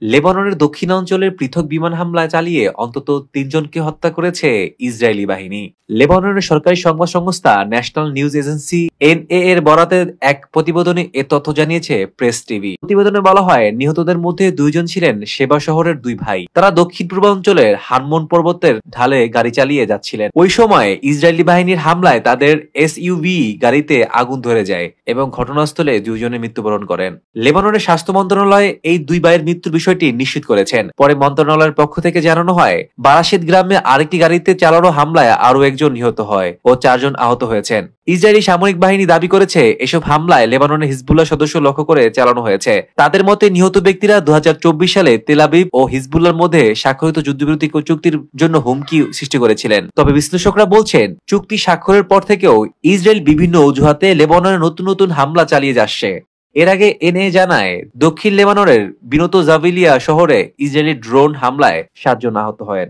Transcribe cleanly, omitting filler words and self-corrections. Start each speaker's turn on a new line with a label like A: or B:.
A: লেবাননের দক্ষিণাঞ্চলের পৃথক বিমান হামলা চালিয়ে অন্তত ৩ জনকে হত্যা করেছে ইসরায়েলি বাহিনী। লেবাননের সরকারি সংবাদ সংস্থা ন্যাশনাল নিউজ এজেন্সি এনএ এর বরাতে এক প্রতিবেদনে এ তথ্য জানিয়েছে প্রেস টিভি। প্রতিবেদনে বলা হয়, নিহতদের মধ্যে ২ জন ছিলেন সেবা শহরের ২ ভাই। তারা দক্ষিণ পূর্বাঞ্চলের হানমন পর্বতের ঢালে গাড়ি চালিয়ে যাচ্ছিলেন। ওই সময় ইসরায়েলি বাহিনীর হামলায় তাদের এসইউভি গাড়িতে আগুন ধরে যায় এবং ঘটনাস্থলে ২ জনে মৃত্যুবরণ করেন। লেবাননের স্বাস্থ্য মন্ত্রণালয় এই ২ ভাইয়ের মৃত্যুর বিষয়টি নিশ্চিত করেছেন। পরে মন্ত্রণালয়ের পক্ষ থেকে জানানো হয়, বারাশিদ গ্রামে আরেকটি গাড়িতে চালানো হামলায় আরও একজন নিহত হয় ও ৪ জন আহত হয়েছেন। ইসরায়েলি সামরিক বাহিনী দাবি করেছে, এসব হামলায় লেবাননের হিজবুল্লাহ সদস্য লক্ষ্য করে চালানো হয়েছে। তাদের মতে নিহত ব্যক্তিরা ২০২৪ সালে তেল আবিব ও হিজবুল্লাহর মধ্যে স্বাক্ষরিত যুদ্ধবিরতি চুক্তির জন্য হুমকি সৃষ্টি করেছিলেন। তবে বিশ্লেষকরা বলছেন, চুক্তি স্বাক্ষরের পর থেকেও ইসরায়েল বিভিন্ন অজুহাতে লেবাননে নতুন নতুন হামলা চালিয়ে যাচ্ছে। এর আগে এনএ জানায়, দক্ষিণ লেবাননের বিনত জাভিলিয়া শহরে ইসরায়েলি ড্রোন হামলায় ৭ জন আহত হয়।